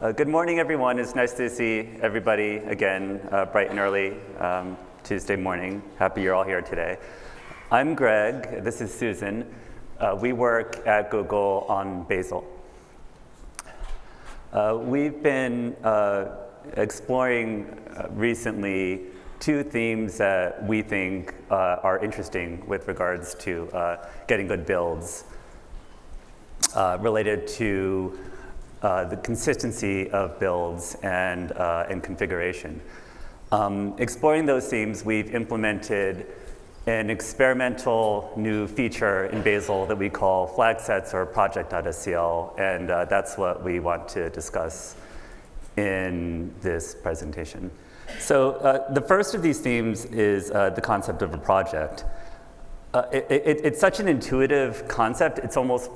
Good morning, everyone. It's nice to see everybody again, bright and early Tuesday morning. Happy you're all here today. I'm Greg. This is Susan. We work at Google on Bazel. We've been exploring recently two themes that we think are interesting with regards to getting good builds related to the consistency of builds and configuration. Exploring those themes, we've implemented an experimental new feature in Bazel that we call Flagsets or PROJECT.scl, and that's what we want to discuss in this presentation. So the first of these themes is the concept of a project. It's such an intuitive concept. It's almost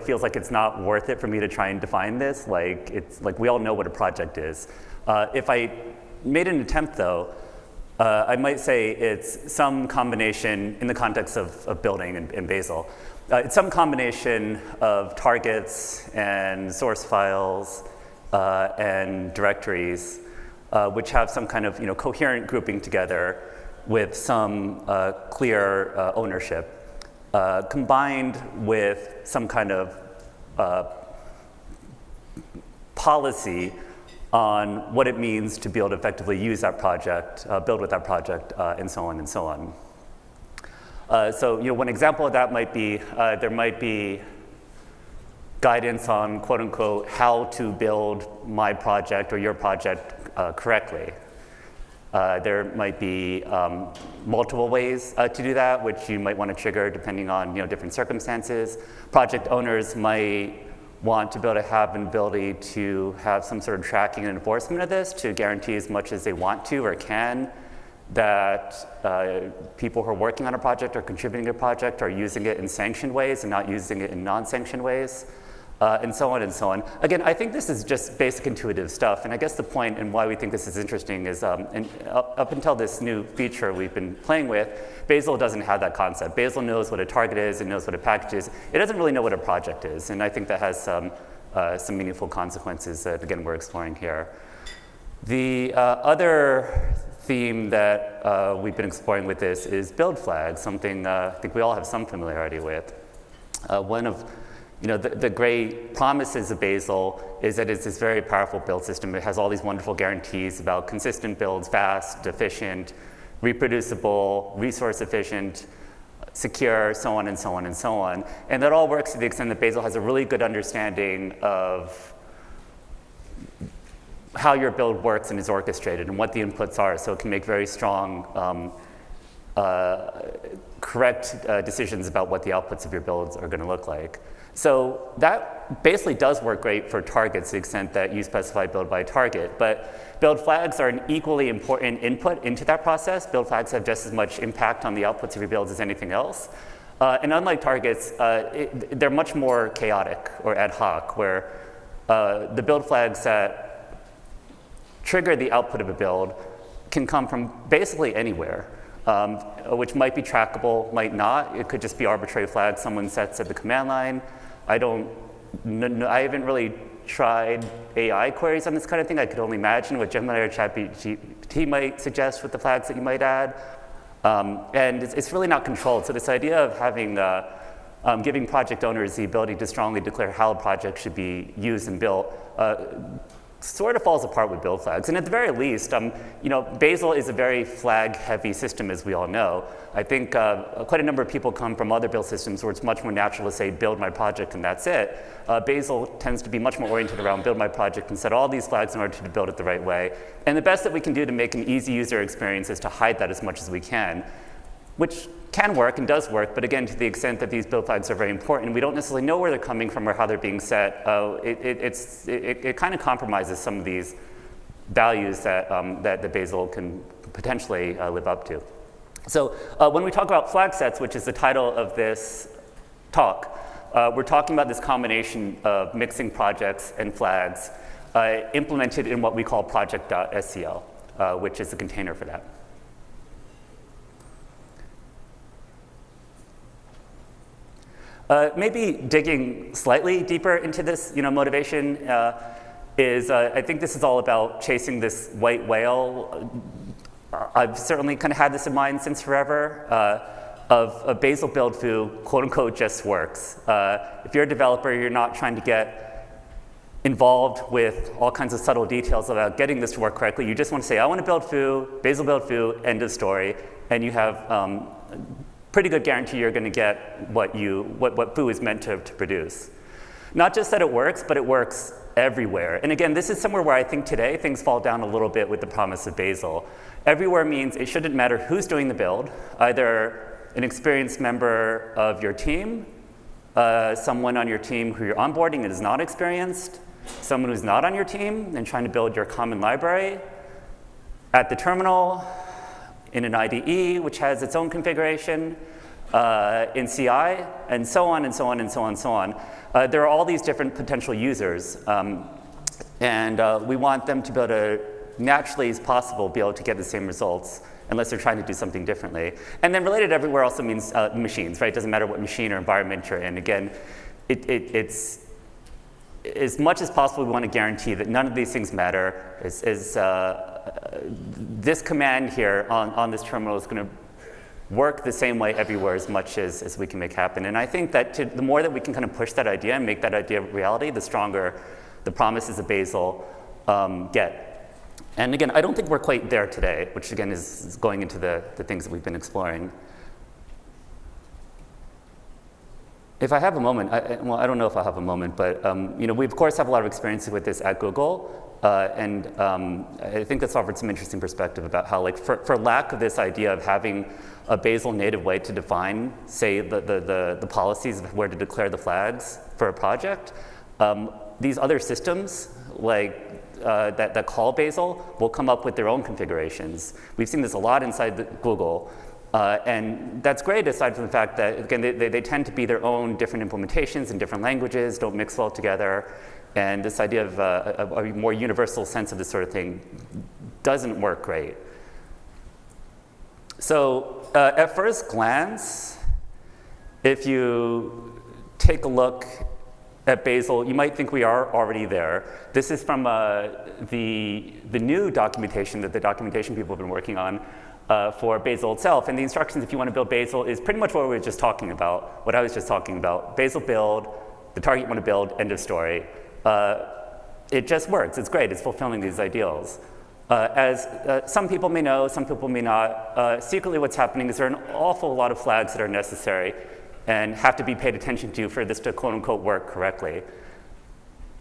feels like it's not worth it for me to try and define this. It's like we all know what a project is. If I made an attempt, though, I might say it's some combination in the context of building in Bazel. It's some combination of targets and source files and directories, which have some kind of coherent grouping together with some clear ownership, combined with some kind of policy on what it means to be able to effectively use that project, build with that project, and so on and so on. So one example of that might be, there might be guidance on, quote unquote, how to build my project or your project correctly. There might be multiple ways to do that, which you might want to trigger depending on different circumstances. Project owners might want to be able to have an ability to have some sort of tracking and enforcement of this to guarantee as much as they want to or can that people who are working on a project or contributing to a project are using it in sanctioned ways and not using it in non-sanctioned ways. And so on and so on. Again, I think this is just basic intuitive stuff, and I guess the point and why we think this is interesting is up until this new feature we've been playing with, Bazel doesn't have that concept. Bazel knows what a target is, it knows what a package is. It doesn't really know what a project is, and I think that has some meaningful consequences that, again, we're exploring here. The other theme that we've been exploring with this is build flags, something I think we all have some familiarity with. One of the great promises of Bazel is that it's this very powerful build system. It has all these wonderful guarantees about consistent builds, fast, efficient, reproducible, resource efficient, secure, so on and so on and so on. And that all works to the extent that Bazel has a really good understanding of how your build works and is orchestrated and what the inputs are, so it can make very strong correct decisions about what the outputs of your builds are going to look like. So that basically does work great for targets to the extent that you specify build by target, but build flags are an equally important input into that process. Build flags have just as much impact on the outputs of your builds as anything else. And unlike targets, they're much more chaotic or ad hoc, where the build flags that trigger the output of a build can come from basically anywhere. Which might be trackable, might not. It could just be arbitrary flags someone sets at the command line. I haven't really tried AI queries on this kind of thing. I could only imagine what Gemini or ChatGPT might suggest with the flags that you might add. And it's really not controlled. So this idea of having giving project owners the ability to strongly declare how a project should be used and built sort of falls apart with build flags. And at the very least, Bazel is a very flag-heavy system, as we all know. I think quite a number of people come from other build systems where it's much more natural to say, build my project and that's it. Bazel tends to be much more oriented around build my project and set all these flags in order to build it the right way. And the best that we can do to make an easy user experience is to hide that as much as we can, which can work and does work, but again, to the extent that these build flags are very important, we don't necessarily know where they're coming from or how they're being set. It kind of compromises some of these values that the Bazel can potentially live up to. So when we talk about flag sets, which is the title of this talk, we're talking about this combination of mixing projects and flags implemented in what we call PROJECT.scl, which is the container for that. Maybe digging slightly deeper into this motivation, is I think this is all about chasing this white whale. I've certainly kind of had this in mind since forever, of a Bazel build foo, quote unquote, just works. If you're a developer, you're not trying to get involved with all kinds of subtle details about getting this to work correctly. You just want to say, I want to build foo, Bazel build foo, end of story, and you have pretty good guarantee you're going to get what foo is meant to produce. Not just that it works, but it works everywhere. And again, this is somewhere where I think today things fall down a little bit with the promise of Bazel. Everywhere means it shouldn't matter who's doing the build, either an experienced member of your team, someone on your team who you're onboarding and is not experienced, someone who's not on your team and trying to build your common library, at the terminal, in an IDE, which has its own configuration, in CI, and so on and so on and so on and so on. There are all these different potential users, and we want them to be able to, naturally as possible, be able to get the same results unless they're trying to do something differently. And then related everywhere also means machines, right? It doesn't matter what machine or environment you're in. Again, it's as much as possible we want to guarantee that none of these things matter. This command here on this terminal is going to work the same way everywhere as much as we can make happen. And I think that the more that we can kind of push that idea and make that idea a reality, the stronger the promises of Bazel get. And again, I don't think we're quite there today, which again is going into the things that we've been exploring. If I have a moment, well, I don't know if I'll have a moment, but we of course have a lot of experience with this at Google, and I think that's offered some interesting perspective about how, like, for lack of this idea of having a Bazel native way to define, say, the policies of where to declare the flags for a project, these other systems, like that call Bazel, will come up with their own configurations. We've seen this a lot inside Google. And that's great, aside from the fact that, again, they tend to be their own different implementations in different languages, don't mix well together. And this idea of a more universal sense of this sort of thing doesn't work great. So at first glance, if you take a look at Bazel, you might think we are already there. This is from the new documentation that the documentation people have been working on for Bazel itself. And the instructions, if you want to build Bazel, is pretty much what we were just talking about, what I was just talking about. Bazel build, the target you want to build, end of story. It just works. It's great. It's fulfilling these ideals. As some people may know, some people may not, secretly what's happening is there are an awful lot of flags that are necessary and have to be paid attention to for this to quote unquote work correctly.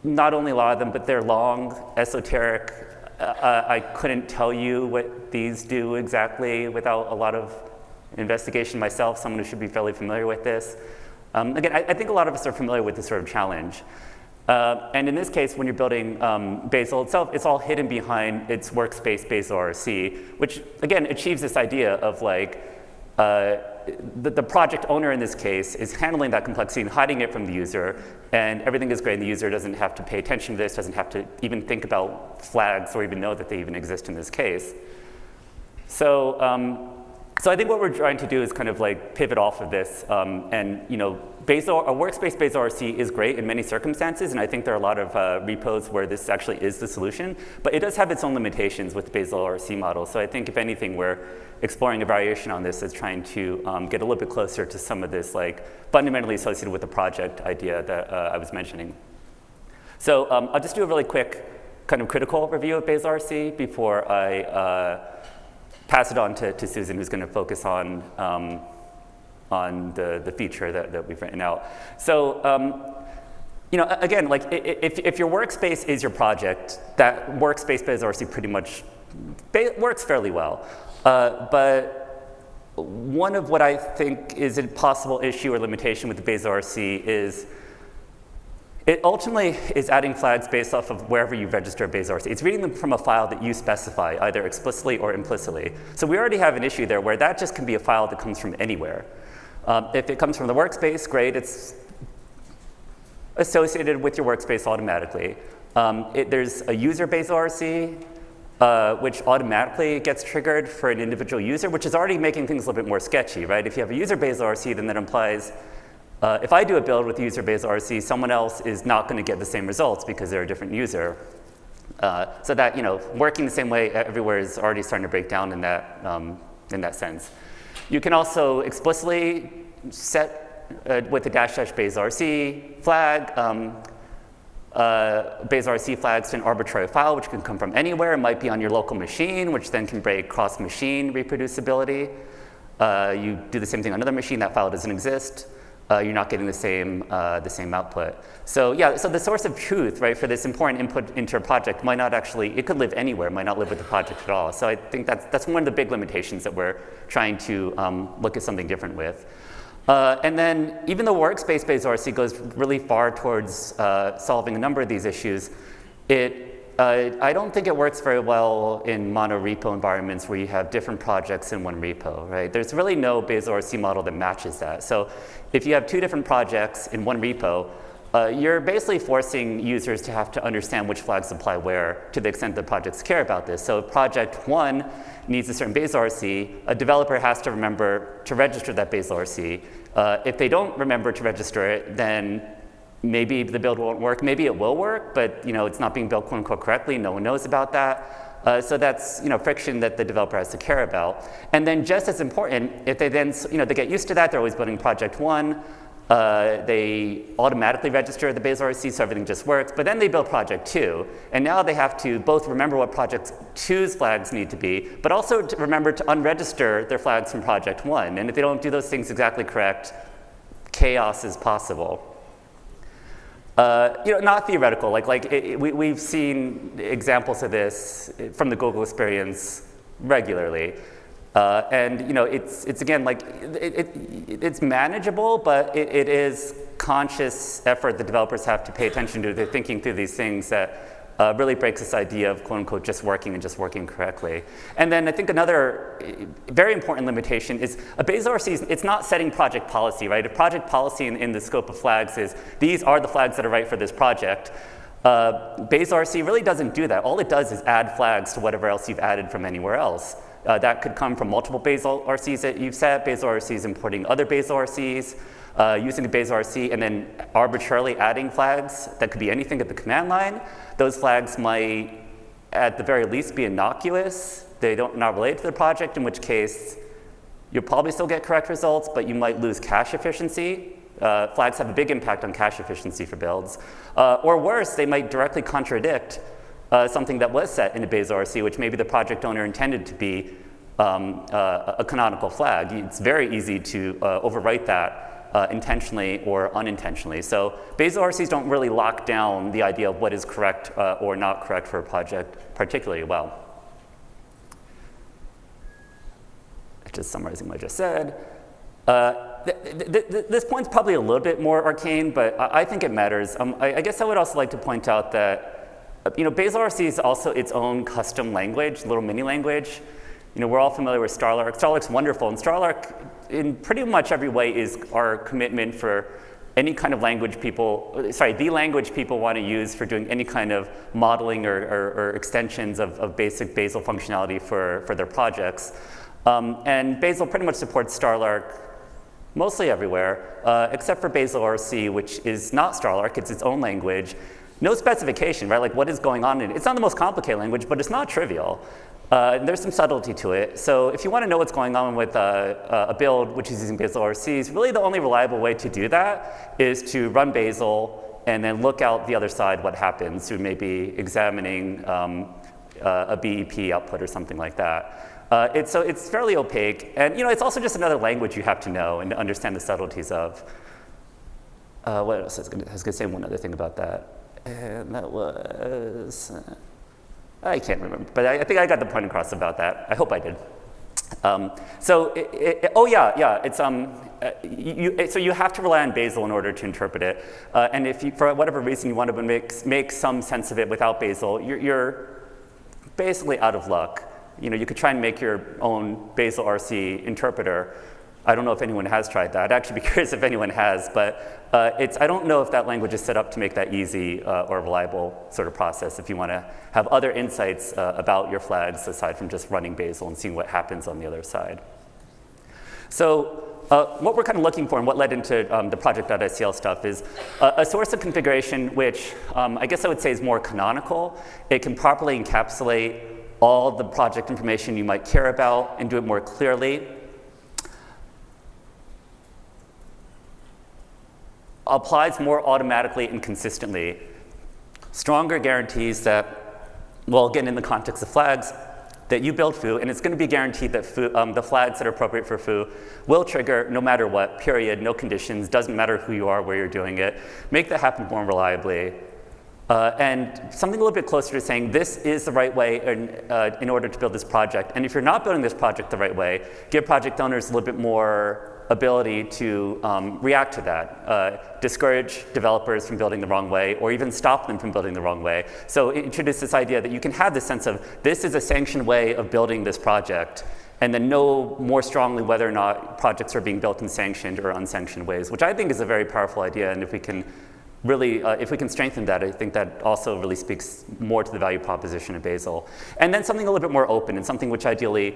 Not only a lot of them, but they're long, esoteric. I couldn't tell you what these do exactly without a lot of investigation myself, someone who should be fairly familiar with this. Again, I think a lot of us are familiar with this sort of challenge. And in this case, when you're building Bazel itself, it's all hidden behind its workspace bazelrc, which again achieves this idea of, like, the project owner in this case is handling that complexity and hiding it from the user, and everything is great, and the user doesn't have to pay attention to this, doesn't have to even think about flags or even know that they even exist in this case. So, so I think what we're trying to do is kind of like pivot off of this, and Bazel, a workspace bazelrc is great in many circumstances, and I think there are a lot of repos where this actually is the solution, but it does have its own limitations with the bazelrc model. So I think if anything, we're exploring a variation on this as trying to get a little bit closer to some of this, like, fundamentally associated with the project idea that I was mentioning. So I'll just do a really quick kind of critical review of bazelrc before I pass it on to Susan, who's going to focus on the feature that we've written out. So, again, like, if your workspace is your project, that workspace bazelrc pretty much works fairly well. But one of what I think is a possible issue or limitation with the bazelrc is it ultimately is adding flags based off of wherever you register bazelrc. It's reading them from a file that you specify, either explicitly or implicitly. So we already have an issue there where that just can be a file that comes from anywhere. If it comes from the workspace, great, it's associated with your workspace automatically. There's a user bazelrc, which automatically gets triggered for an individual user, which is already making things a little bit more sketchy, right? If you have a user bazelrc, then that implies if I do a build with user bazelrc, someone else is not going to get the same results because they're a different user. So that, working the same way everywhere is already starting to break down in that sense. You can also explicitly set with the --bazelrc flag, bazelrc flags to an arbitrary file, which can come from anywhere. It might be on your local machine, which then can break cross-machine reproducibility. You do the same thing on another machine, that file doesn't exist. You're not getting the same output. So yeah, so the source of truth, right, for this important input into a project might not actually, it could live anywhere, might not live with the project at all. So I think that's one of the big limitations that we're trying to look at something different with. And then even though workspace bazelrc goes really far towards solving a number of these issues, I don't think it works very well in mono-repo environments where you have different projects in one repo, right? There's really no bazelrc model that matches that. So if you have two different projects in one repo, you're basically forcing users to have to understand which flags apply where to the extent that projects care about this. So if project 1 needs a certain bazelrc, a developer has to remember to register that bazelrc. If they don't remember to register it, then maybe the build won't work. Maybe it will work, but it's not being built quote unquote correctly. No one knows about that. So that's friction that the developer has to care about. And then just as important, if they then they get used to that, they're always building project 1. They automatically register the bazelrc, so everything just works. But then they build project 2, and now they have to both remember what project 2's flags need to be, but also to remember to unregister their flags from project 1. And if they don't do those things exactly correct, chaos is possible. Not theoretical. We've seen examples of this from the Google experience regularly. And it's again it's manageable, but it is conscious effort the developers have to pay attention to. They're thinking through these things that really breaks this idea of quote unquote just working correctly. And then I think another very important limitation is a bazelrc. It's not setting project policy, right? If project policy in the scope of flags is these are the flags that are right for this project. bazelrc really doesn't do that. All it does is add flags to whatever else you've added from anywhere else. That could come from multiple bazelrcs that you've set. bazelrc is importing other bazelrcs, using a bazelrc, and then arbitrarily adding flags. That could be anything at the command line. Those flags might, at the very least, be innocuous. They not relate to the project, in which case you'll probably still get correct results, but you might lose cache efficiency. Flags have a big impact on cache efficiency for builds. Or worse, they might directly contradict something that was set in a bazelrc, which maybe the project owner intended to be a canonical flag. It's very easy to overwrite that intentionally or unintentionally. So bazelrcs don't really lock down the idea of what is correct or not correct for a project particularly well. Just summarizing what I just said. This point's probably a little bit more arcane, but I think it matters. I guess I would also like to point out that bazelrc is also its own custom language, little mini language. We're all familiar with Starlark. Starlark's wonderful, and Starlark, in pretty much every way, is our commitment for any kind of language the language people want to use for doing any kind of modeling or extensions of basic Bazel functionality for their projects. And Bazel pretty much supports Starlark mostly everywhere, except for bazelrc, which is not Starlark, it's its own language. No specification, right? Like what is going on in it. It's not the most complicated language, but it's not trivial. There's some subtlety to it. So if you want to know what's going on with a build which is using bazelrcs, really the only reliable way to do that is to run Bazel and then look out the other side what happens through maybe examining a BEP output or something like that. So it's fairly opaque, and it's also just another language you have to know and to understand the subtleties of. What else? I was going to say one other thing about that. And that was, I can't remember, but I think I got the point across about that. I hope I did. So you have to rely on Bazel in order to interpret it. And if you, for whatever reason you want to make some sense of it without Bazel, you're basically out of luck. You could try and make your own bazelrc interpreter. I don't know if anyone has tried that. I'd actually be curious if anyone has, but I don't know if that language is set up to make that easy or reliable sort of process if you want to have other insights about your flags aside from just running Bazel and seeing what happens on the other side. So what we're kind of looking for and what led into the PROJECT.scl stuff is a source of configuration which I guess I would say is more canonical. It can properly encapsulate all the project information you might care about and do it more clearly. Applies more automatically and consistently. Stronger guarantees that, well, again, in the context of flags, that you build foo, and it's going to be guaranteed that foo, the flags that are appropriate for foo will trigger no matter what, period, no conditions, doesn't matter who you are, where you're doing it. Make that happen more reliably. And something a little bit closer to saying this is the right way in order to build this project. And if you're not building this project the right way, give project owners a little bit more ability to react to that, discourage developers from building the wrong way, or even stop them from building the wrong way. So introduce this idea that you can have this sense of this is a sanctioned way of building this project, and then know more strongly whether or not projects are being built in sanctioned or unsanctioned ways, which I think is a very powerful idea. And if we can really, if we can strengthen that, I think that also really speaks more to the value proposition of Bazel. And then something a little bit more open, and something which ideally,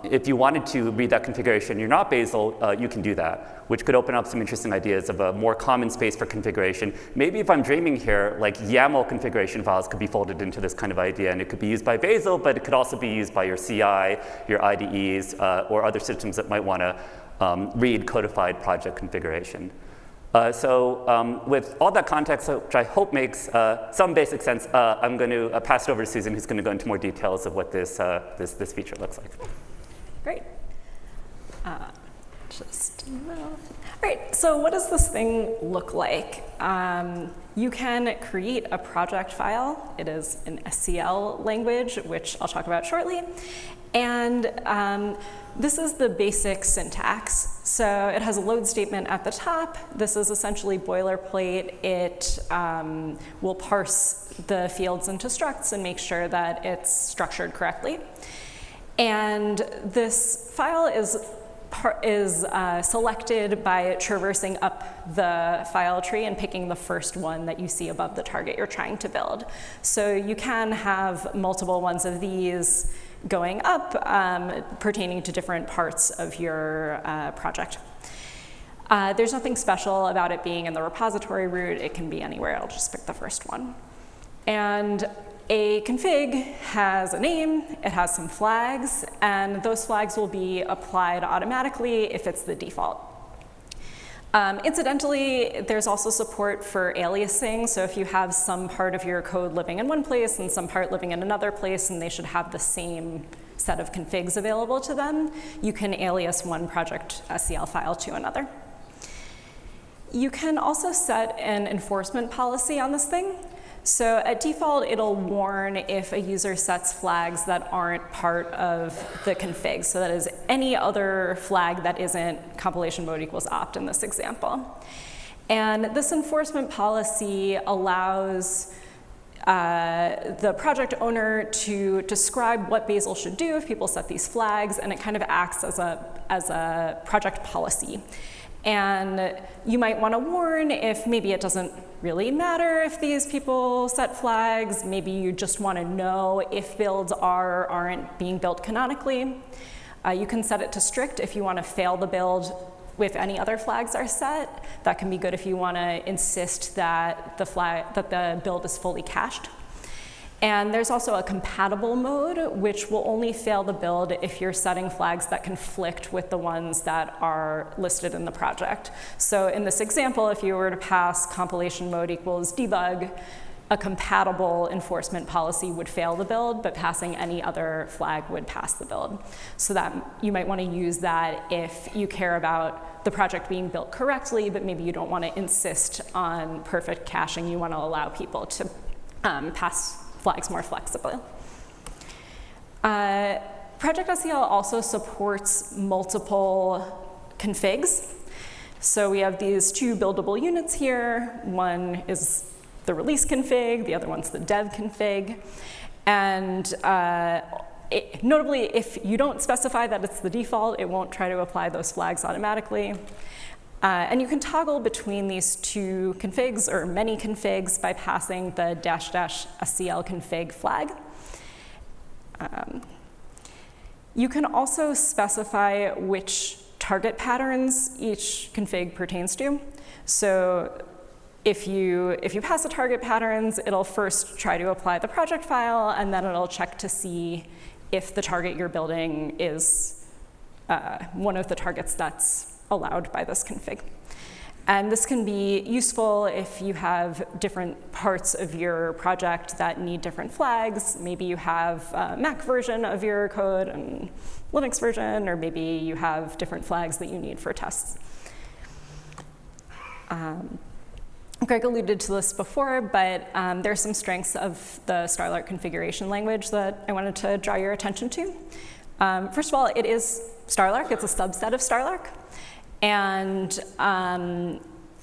if you wanted to read that configuration, you're not Bazel, you can do that, which could open up some interesting ideas of a more common space for configuration. Maybe if I'm dreaming here, like YAML configuration files could be folded into this kind of idea, and it could be used by Bazel, but it could also be used by your CI, your IDEs, or other systems that might want to read codified project configuration. With all that context, which I hope makes some basic sense, I'm going to pass it over to Susan, who's going to go into more details of what this feature looks like. Great. All right, so what does this thing look like? You can create a project file. It is an SCL language, which I'll talk about shortly. And this is the basic syntax. So it has a load statement at the top. This is essentially boilerplate. It will parse the fields into structs and make sure that it's structured correctly. And this file is selected by traversing up the file tree and picking the first one that you see above the target you're trying to build. So you can have multiple ones of these going up, pertaining to different parts of your project. There's nothing special about it being in the repository root. It can be anywhere. I'll just pick the first one. And a config has a name, it has some flags, and those flags will be applied automatically if it's the default. Incidentally, there's also support for aliasing, so if you have some part of your code living in one place and some part living in another place, and they should have the same set of configs available to them, you can alias one PROJECT.scl file to another. You can also set an enforcement policy on this thing. So at default, it'll warn if a user sets flags that aren't part of the config. So that is any other flag that isn't compilation mode equals opt in this example. And this enforcement policy allows the project owner to describe what Bazel should do if people set these flags, and it kind of acts as a project policy. And you might want to warn if maybe it doesn't really matter if these people set flags. Maybe you just want to know if builds are or aren't being built canonically. You can set it to strict if you want to fail the build if any other flags are set. That can be good if you want to insist that the build is fully cached. And there's also a compatible mode, which will only fail the build if you're setting flags that conflict with the ones that are listed in the project. So in this example, if you were to pass compilation mode equals debug, a compatible enforcement policy would fail the build, but passing any other flag would pass the build. So that you might want to use that if you care about the project being built correctly, but maybe you don't want to insist on perfect caching. You want to allow people to pass flags more flexibly. PROJECT.scl also supports multiple configs. So we have these two buildable units here. One is the release config, the other one's the dev config. And notably, if you don't specify that it's the default, it won't try to apply those flags automatically. And you can toggle between these two configs or many configs by passing the --scl config flag. You can also specify which target patterns each config pertains to. So if you pass the target patterns, it'll first try to apply the project file, and then it'll check to see if the target you're building is one of the targets that's allowed by this config. And this can be useful if you have different parts of your project that need different flags. Maybe you have a Mac version of your code and Linux version, or maybe you have different flags that you need for tests. Greg alluded to this before, but there are some strengths of the StarLark configuration language that I wanted to draw your attention to. First of all, it is StarLark. It's a subset of StarLark. And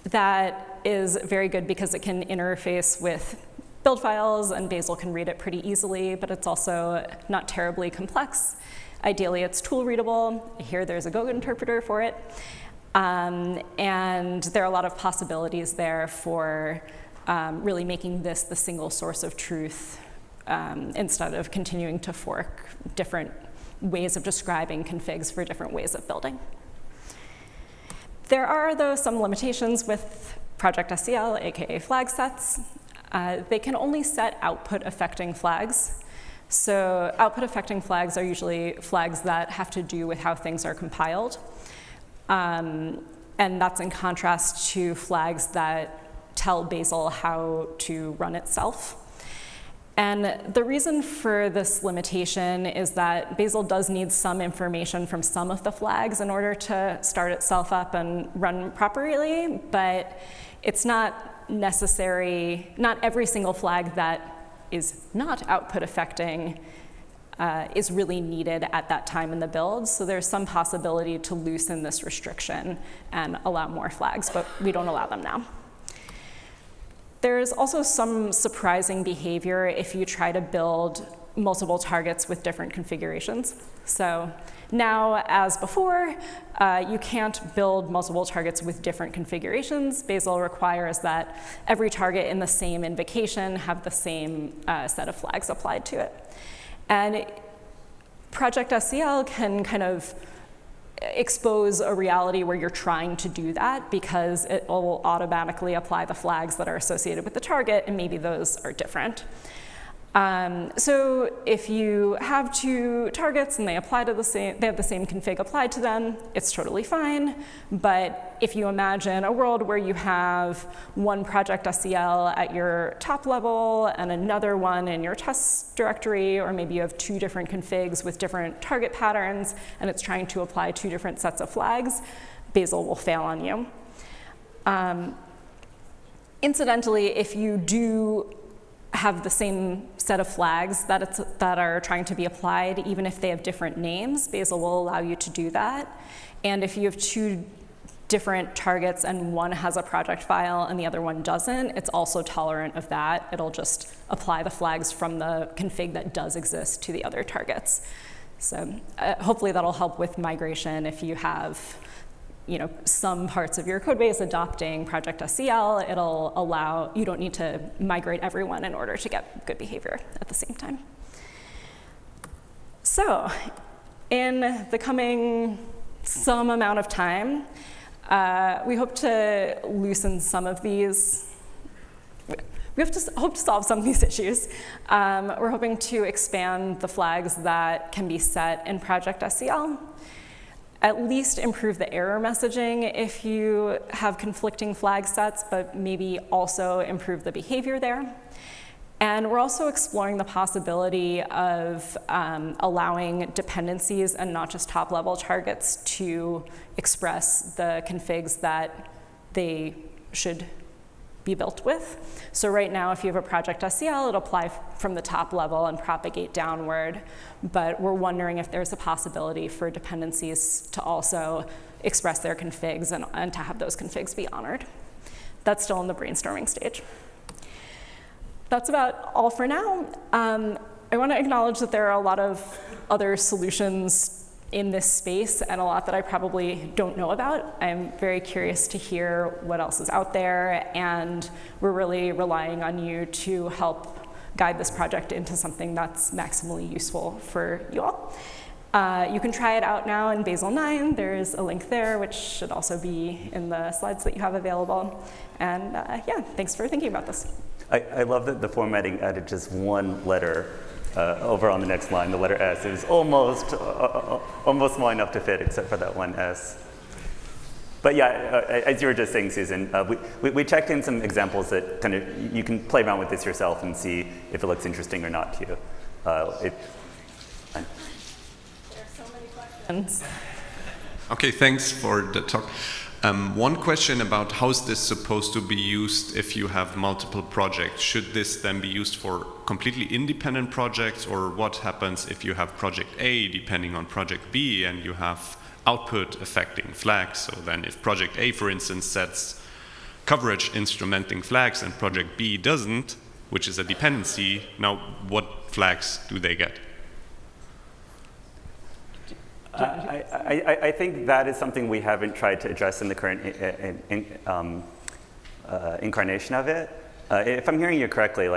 that is very good because it can interface with build files, and Bazel can read it pretty easily, but it's also not terribly complex. Ideally, it's tool readable. Here, there's a Go interpreter for it. And there are a lot of possibilities there for really making this the single source of truth instead of continuing to fork different ways of describing configs for different ways of building. There are, though, some limitations with PROJECT.scl, aka Flagsets. They can only set output affecting flags. So output affecting flags are usually flags that have to do with how things are compiled. And that's in contrast to flags that tell Bazel how to run itself. And the reason for this limitation is that Bazel does need some information from some of the flags in order to start itself up and run properly, but it's not necessary. Not every single flag that is not output affecting is really needed at that time in the build. So there's some possibility to loosen this restriction and allow more flags, but we don't allow them now. There's also some surprising behavior if you try to build multiple targets with different configurations. So now, as before, you can't build multiple targets with different configurations. Bazel requires that every target in the same invocation have the same set of flags applied to it. And PROJECT.scl can kind of expose a reality where you're trying to do that because it will automatically apply the flags that are associated with the target, and maybe those are different. So if you have two targets and they apply to they have the same config applied to them, it's totally fine. But if you imagine a world where you have one PROJECT.scl at your top level and another one in your test directory, or maybe you have two different configs with different target patterns and it's trying to apply two different sets of flags, Bazel will fail on you. Incidentally, if you do have the same set of flags that are trying to be applied, even if they have different names, Bazel will allow you to do that. And if you have two different targets and one has a project file and the other one doesn't, it's also tolerant of that. It'll just apply the flags from the config that does exist to the other targets. So hopefully that'll help with migration if you have some parts of your code base adopting PROJECT.scl. It'll allow, you don't need to migrate everyone in order to get good behavior at the same time. So in the coming some amount of time, we hope to loosen some of these. We hope to solve some of these issues. We're hoping to expand the flags that can be set in PROJECT.scl. At least improve the error messaging if you have conflicting flag sets, but maybe also improve the behavior there. And we're also exploring the possibility of allowing dependencies and not just top-level targets to express the configs that they should be built with. So right now, if you have a PROJECT.scl, it'll apply from the top level and propagate downward. But we're wondering if there's a possibility for dependencies to also express their configs and to have those configs be honored. That's still in the brainstorming stage. That's about all for now. I want to acknowledge that there are a lot of other solutions in this space and a lot that I probably don't know about. I'm very curious to hear what else is out there, and we're really relying on you to help guide this project into something that's maximally useful for you all. You can try it out now in Bazel 9. There's a link there, which should also be in the slides that you have available. And yeah, thanks for thinking about this. I love that the formatting added just one letter over on the next line, the letter S. It was almost small enough to fit, except for that one S. But yeah, as you were just saying, Susan, we checked in some examples that kind of, you can play around with this yourself and see if it looks interesting or not to you. There's so many questions. Okay, thanks for the talk. One question about how is this supposed to be used if you have multiple projects? Should this then be used for completely independent projects, or what happens if you have project A depending on project B and you have output affecting flags? So then if project A, for instance, sets coverage instrumenting flags and project B doesn't, which is a dependency, now what flags do they get? I think that is something we haven't tried to address in the current incarnation of it. If I'm hearing you correctly,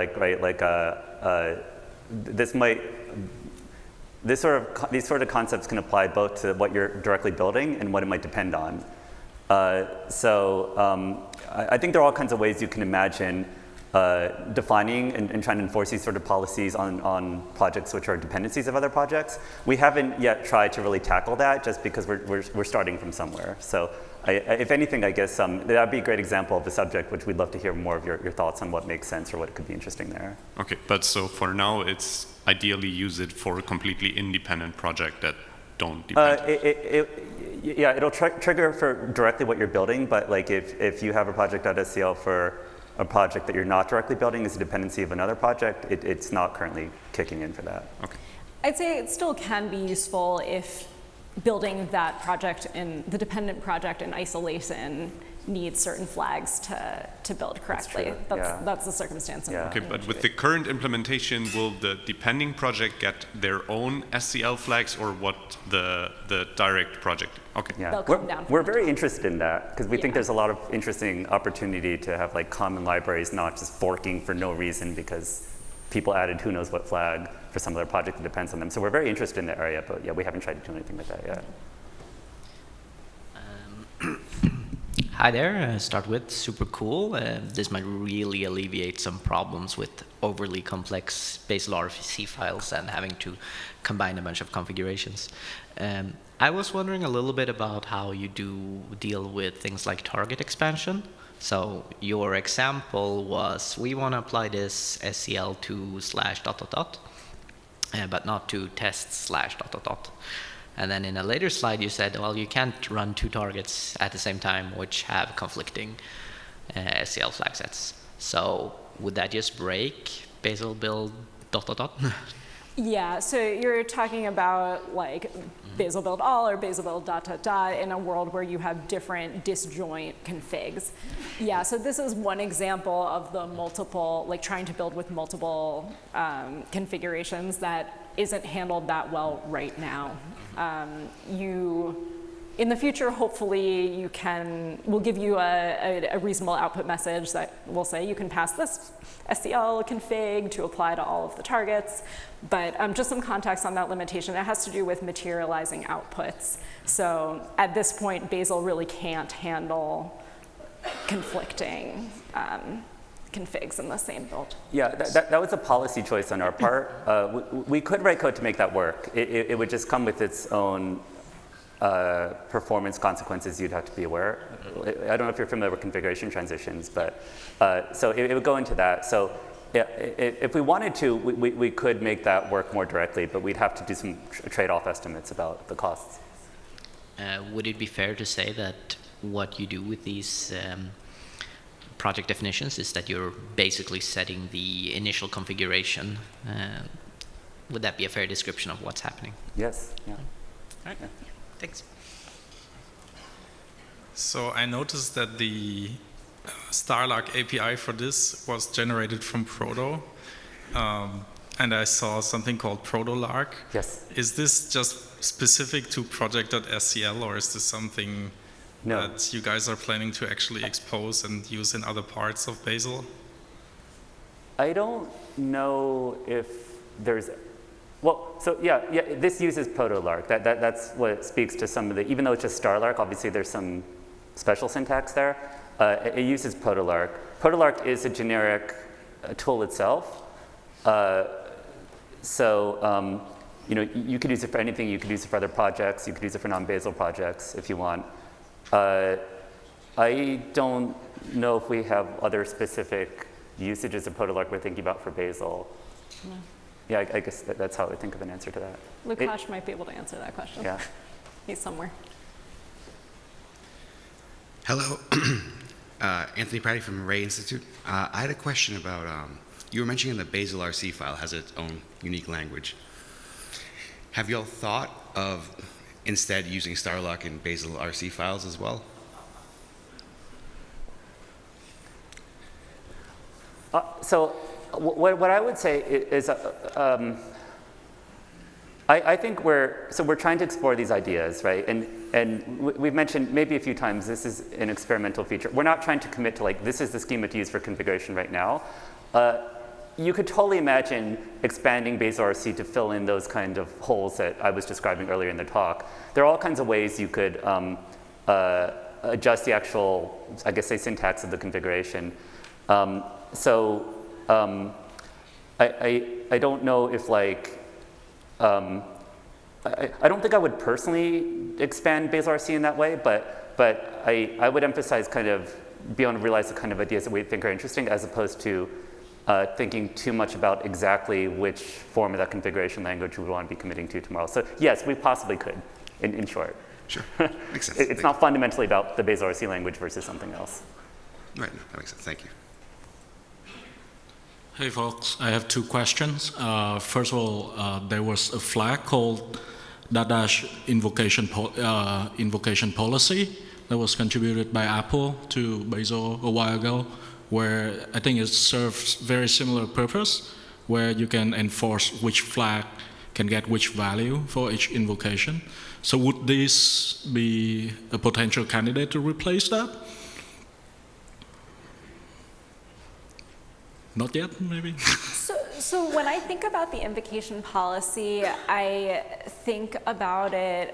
these sort of concepts can apply both to what you're directly building and what it might depend on. I think there are all kinds of ways you can imagine defining and trying to enforce these sort of policies on projects which are dependencies of other projects. We haven't yet tried to really tackle that just because we're starting from somewhere. So if anything, I guess that would be a great example of a subject which we'd love to hear more of your thoughts on what makes sense or what could be interesting there. Okay, but so for now, it's ideally use it for a completely independent project that don't depend. Yeah, it'll trigger for directly what you're building, but like if you have a project.scl for a project that you're not directly building is a dependency of another project, it's not currently kicking in for that. Okay. I'd say it still can be useful if building that project in the dependent project in isolation needs certain flags to build correctly. That's the circumstance. Okay, but with the current implementation, will the depending project get their own SCL flags, or what the direct project? Okay. Yeah, we're very interested in that because we think there's a lot of interesting opportunity to have like common libraries, not just forking for no reason because people added who knows what flag for some other project that depends on them. So we're very interested in that area, but yeah, we haven't tried to do anything with that yet. Hi there, start with super cool. This might really alleviate some problems with overly complex bazelrc files and having to combine a bunch of configurations. I was wondering a little bit about how you do deal with things like target expansion. So your example was, we want to apply this SCL to /.. but not to test /.. And then in a later slide you said, well, you can't run two targets at the same time which have conflicting SCL flag sets. So would that just break Bazel build ... Yeah, so you're talking about like Bazel build all or Bazel build ... in a world where you have different disjoint configs. Yeah, so this is one example of the multiple, like trying to build with multiple configurations that isn't handled that well right now. In the future, hopefully, we'll give you a reasonable output message that will say you can pass this SCL config to apply to all of the targets. But just some context on that limitation, it has to do with materializing outputs. So at this point, Bazel really can't handle conflicting configs in the same build. Yeah, that was a policy choice on our part. We could write code to make that work. It would just come with its own performance consequences you'd have to be aware. I don't know if you're familiar with configuration transitions, but so it would go into that. So yeah, if we wanted to, we could make that work more directly, but we'd have to do some trade-off estimates about the costs. Would it be fair to say that what you do with these project definitions is that you're basically setting the initial configuration? Would that be a fair description of what's happening? Yes. Yeah. All right. Yeah. Thanks. So I noticed that the Starlark API for this was generated from Proto, and I saw something called ProtoLark. Yes. Is this just specific to PROJECT.scl, or is this something that you guys are planning to actually expose and use in other parts of Bazel? I don't know if there's Well, so yeah, this uses proto-lark. That's what speaks to some of the, even though it's just star-lark, obviously there's some special syntax there. It uses proto-lark. Proto-lark is a generic tool itself. You know, you could use it for anything. You could use it for other projects. You could use it for non-Bazel projects if you want. I don't know if we have other specific usages of proto-lark we're thinking about for Bazel. No. Yeah, I guess that's how I would think of an answer to that. Lukash might be able to answer that question. Yeah. He's somewhere. Hello, Anthony Pratty from Ray Institute. I had a question about, you were mentioning the bazelrc file has its own unique language. Have y'all thought of instead using starlark in bazelrc files as well? So what I would say is, I think we're trying to explore these ideas, right? And we've mentioned maybe a few times this is an experimental feature. We're not trying to commit to like, this is the schema to use for configuration right now. You could totally imagine expanding bazelrc to fill in those kind of holes that I was describing earlier in the talk. There are all kinds of ways you could adjust the actual, I guess, say syntax of the configuration. I don't know if like, I don't think I would personally expand bazelrc in that way, but I would emphasize kind of be able to realize the kind of ideas that we think are interesting as opposed to thinking too much about exactly which form of that configuration language we would want to be committing to tomorrow. So yes, we possibly could, in short. Sure, makes sense. It's not fundamentally about the bazelrc language versus something else. Right, no, that makes sense, thank you. Hey folks, I have two questions. First of all, there was a flag called --invocation policy that was contributed by Apple to Bazel a while ago, where I think it serves very similar purpose, where you can enforce which flag can get which value for each invocation. So would this be a potential candidate to replace that? Not yet, maybe? So when I think about the invocation policy, I think about it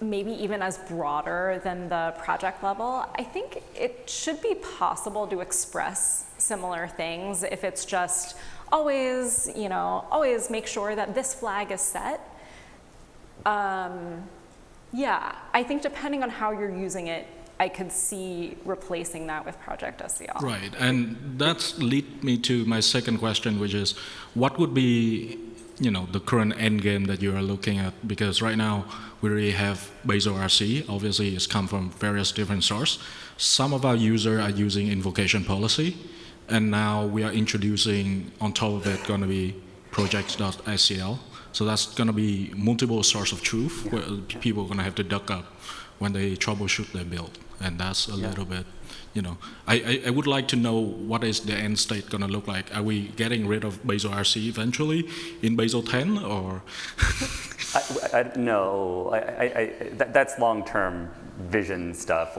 maybe even as broader than the project level. I think it should be possible to express similar things if it's just always, you know, always make sure that this flag is set. Yeah, I think depending on how you're using it, I could see replacing that with PROJECT.scl. Right, and that's lead me to my second question, which is, what would be, you know, the current end game that you are looking at? Because right now we already have bazelrc. Obviously, it's come from various different sources. Some of our users are using invocation policy, and now we are introducing on top of it going to be PROJECT.scl. So that's going to be multiple source of truth, where people are going to have to duck up when they troubleshoot their build. And that's a little bit, you know, I would like to know what is the end state going to look like. Are we getting rid of bazelrc eventually in Bazel 10 or? No, that's long-term vision stuff.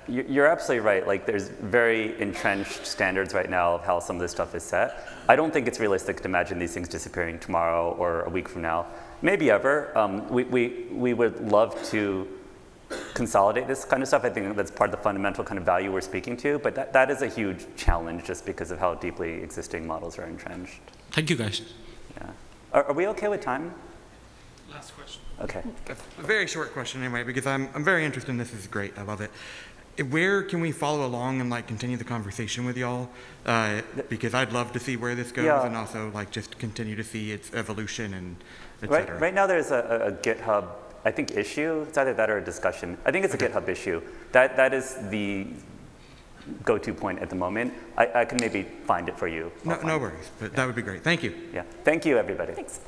You're absolutely right. Like there's very entrenched standards right now of how some of this stuff is set. I don't think it's realistic to imagine these things disappearing tomorrow or a week from now. Maybe ever. We would love to consolidate this kind of stuff. I think that's part of the fundamental kind of value we're speaking to, but that is a huge challenge just because of how deeply existing models are entrenched. Thank you, guys. Yeah. Are we okay with time? Last question. Okay. A very short question anyway, because I'm very interested in this. This is great. I love it. Where can we follow along and like continue the conversation with y'all? Because I'd love to see where this goes, and also like just continue to see its evolution and et cetera. Right now there's a GitHub, I think, issue. It's either that or a discussion. I think it's a GitHub issue. That is the go-to point at the moment. I can maybe find it for you. No worries, but that would be great. Thank you. Yeah. Thank you, everybody. Thanks.